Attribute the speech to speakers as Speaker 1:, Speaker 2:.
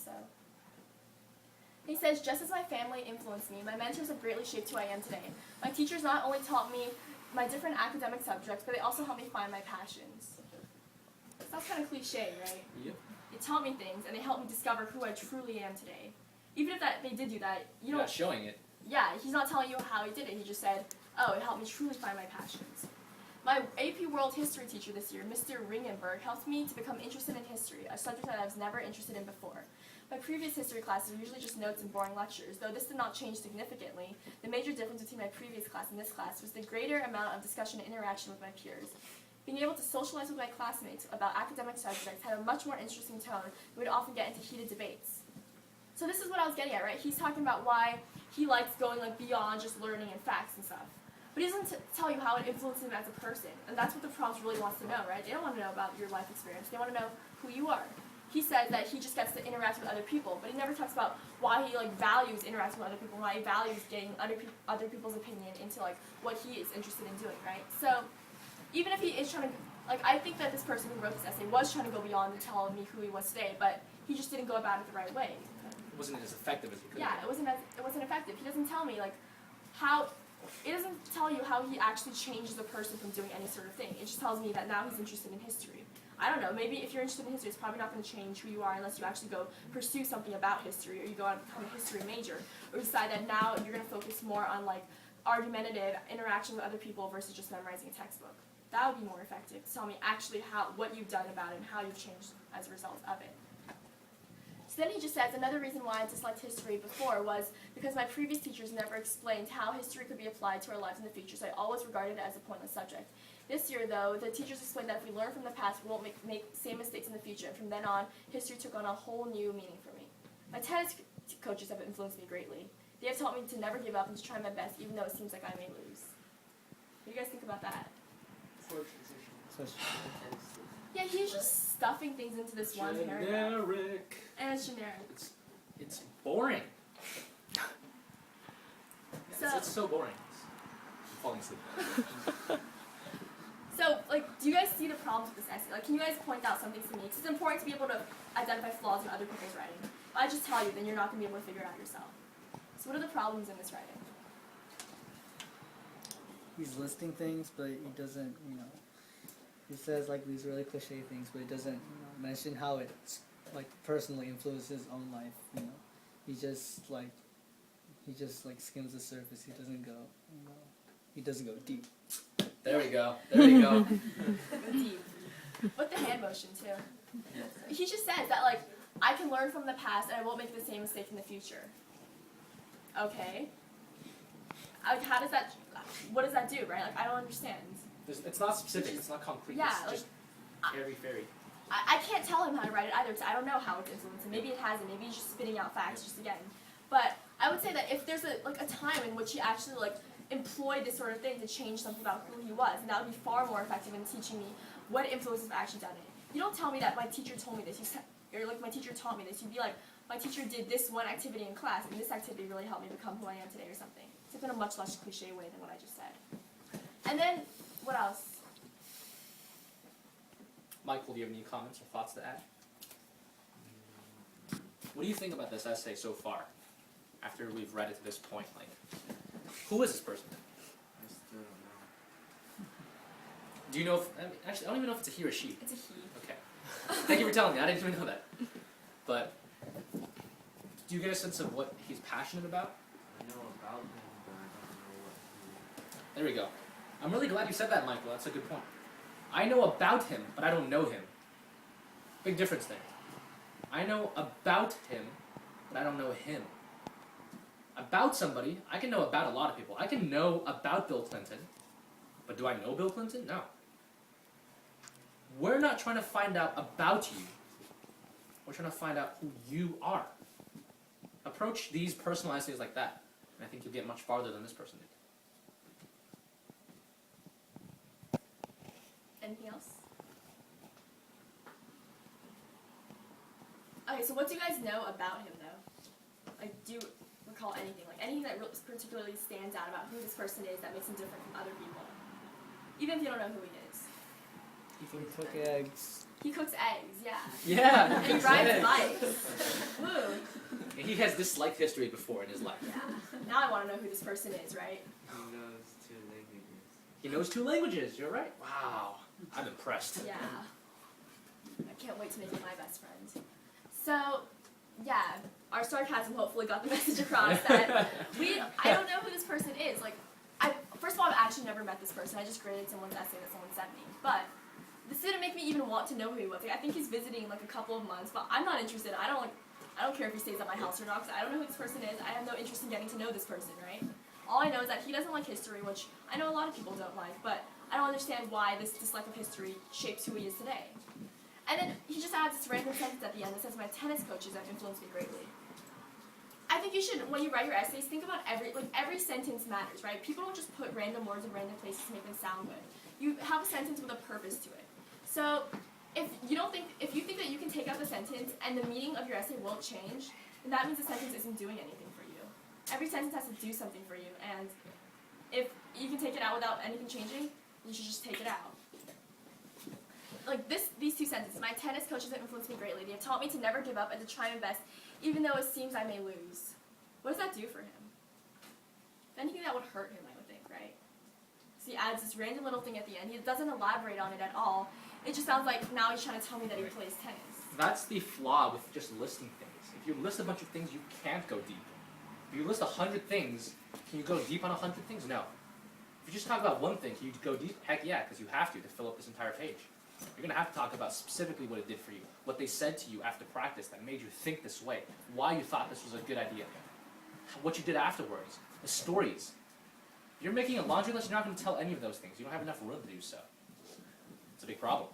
Speaker 1: so. He says, just as my family influenced me, my mentors have greatly shaped who I am today. My teachers not only taught me my different academic subjects, but they also helped me find my passions. Sounds kind of cliche, right?
Speaker 2: Yep.
Speaker 1: They taught me things, and they helped me discover who I truly am today. Even if they did do that, you
Speaker 2: You're
Speaker 1: don't...
Speaker 2: not showing it.
Speaker 1: Yeah, he's not telling you how he did it. He just said, oh, it helped me truly find my passions. My AP World History teacher this year, Mr. Ringenberg, helped me to become interested in history, a subject that I was never interested in before. My previous history classes were usually just notes and boring lectures. Though this did not change significantly, the major difference between my previous class and this class was the greater amount of discussion and interaction with my peers. Being able to socialize with my classmates about academic subjects had a much more interesting tone and we'd often get into heated debates. So this is what I was getting at, right? He's talking about why he likes going beyond just learning and facts and stuff. But he doesn't tell you how it influenced him as a person. And that's what the prompts really wants to know, right? They don't want to know about your life experience. They want to know who you are. He said that he just gets to interact with other people, but he never talks about why he values interacting with other people, why he values getting other people's opinion into what he is interested in doing, right? So even if he is trying to, I think that this person who wrote this essay was trying to go beyond and tell me who he was today, but he just didn't go about it the right way.
Speaker 2: It wasn't as effective as he could.
Speaker 1: Yeah, it wasn't effective. He doesn't tell me it doesn't tell you how he actually changes a person from doing any sort of thing. It just tells me that now he's interested in history. I don't know, maybe if you're interested in history, it's probably not going to change who you are unless you actually go pursue something about history, or you go out and become a history major, or decide that now you're going to focus more on argumentative interaction with other people versus just memorizing a textbook. That would be more effective to tell me actually what you've done about it and how you've changed as a result of it. So then he just says, another reason why I disliked history before was because my previous teachers never explained how history could be applied to our lives in the future, so I always regarded it as a pointless subject. This year, though, the teachers explained that if we learn from the past, we won't make same mistakes in the future, and from then on, history took on a whole new meaning for me. My tennis coaches have influenced me greatly. They have taught me to never give up and to try my best, even though it seems like I may lose. What do you guys think about that? Yeah, he's just stuffing things into this one paragraph.
Speaker 2: Generic.
Speaker 1: And it's generic.
Speaker 2: It's boring. It's so boring. I'm falling asleep.
Speaker 1: So, do you guys see the problems with this essay? Can you guys point out some things to me? Because it's important to be able to identify flaws in other people's writing. If I just tell you, then you're not going to be able to figure it out yourself. So what are the problems in this writing?
Speaker 3: He's listing things, but he doesn't, he says these really cliche things, but he doesn't mention how it personally influences his own life. He just skims the surface. He doesn't go deep.
Speaker 2: There we go. There you go.
Speaker 1: Deep. With the hand motion too. He just says that I can learn from the past and I won't make the same mistake in the future. Okay. How does that? What does that do, right? I don't understand.
Speaker 2: It's not specific. It's not concrete.
Speaker 1: Yeah,
Speaker 2: it's just airy-fairy.
Speaker 1: I can't tell him how to write it either, because I don't know how it's influencing. Maybe it hasn't. Maybe he's just spitting out facts just again. But I would say that if there's a time in which he actually employed this sort of thing to change something about who he was, and that would be far more effective in teaching me what influences have actually done it. You don't tell me that my teacher told me this, or my teacher taught me this. You'd be like, my teacher did this one activity in class, and this activity really helped me become who I am today, or something. Except in a much less cliche way than what I just said. And then, what else?
Speaker 2: Michael, do you have any comments or thoughts to add? What do you think about this essay so far, after we've read it to this point? Who is this person?
Speaker 4: I still don't know.
Speaker 2: Do you know if, actually, I don't even know if it's a he or she.
Speaker 1: It's a he.
Speaker 2: Okay. Thank you for telling me. I didn't even know that. But, do you get a sense of what he's passionate about?
Speaker 4: I know about him, but I don't know what
Speaker 2: There we go. I'm really glad you said that, Michael. That's a good point. I know about him, but I don't know him. Big difference there. I know about him, but I don't know him. About somebody, I can know about a lot of people. I can know about Bill Clinton, but do I know Bill Clinton? No. We're not trying to find out about you. We're trying to find out who you are. Approach these personal essays like that, and I think you'll get much farther than this person did.
Speaker 1: Anything else? Okay, so what do you guys know about him, though? Do you recall anything? Anything that particularly stands out about who this person is that makes him different from other people? Even if you don't know who he is.
Speaker 3: He can cook eggs.
Speaker 1: He cooks eggs, yeah.
Speaker 2: Yeah!
Speaker 1: And he rides bikes. Woo!
Speaker 2: And he has disliked history before in his life.
Speaker 1: Yeah. Now I want to know who this person is, right?
Speaker 4: He knows 2 languages.
Speaker 2: He knows 2 languages. You're right. Wow. I'm impressed.
Speaker 1: Yeah. I can't wait to make him my best friend. So, yeah, our sarcasm hopefully got the message across that I don't know who this person is. Like, first of all, I've actually never met this person. I just graded someone's essay that someone sent me. But this didn't make me even want to know who he was. Like, I think he's visiting in like a couple of months, but I'm not interested. I don't care if he stays at my house or not, because I don't know who this person is. I have no interest in getting to know this person, right? All I know is that he doesn't like history, which I know a lot of people don't like, but I don't understand why this dislike of history shapes who he is today. And then he just adds this random sentence at the end that says, my tennis coaches have influenced me greatly. I think you should, when you write your essays, think about every sentence matters, right? People don't just put random words in random places to make them sound good. You have a sentence with a purpose to it. So if you think that you can take out the sentence and the meaning of your essay won't change, then that means the sentence isn't doing anything for you. Every sentence has to do something for you, and if you can take it out without anything changing, you should just take it out. Like these 2 sentences, my tennis coaches have influenced me greatly. They have taught me to never give up and to try my best, even though it seems I may lose. What does that do for him? If anything, that would hurt him, I would think, right? So he adds this random little thing at the end. He doesn't elaborate on it at all. It just sounds like now he's trying to tell me that he plays tennis.
Speaker 2: That's the flaw with just listing things. If you list a bunch of things, you can't go deep. If you list 100 things, can you go deep on 100 things? No. If you just talk about one thing, can you go deep? Heck yeah, because you have to fill up this entire page. You're going to have to talk about specifically what it did for you, what they said to you after practice that made you think this way, why you thought this was a good idea, what you did afterwards, the stories. If you're making a laundry list, you're not going to tell any of those things. You don't have enough room to do so. It's a big problem.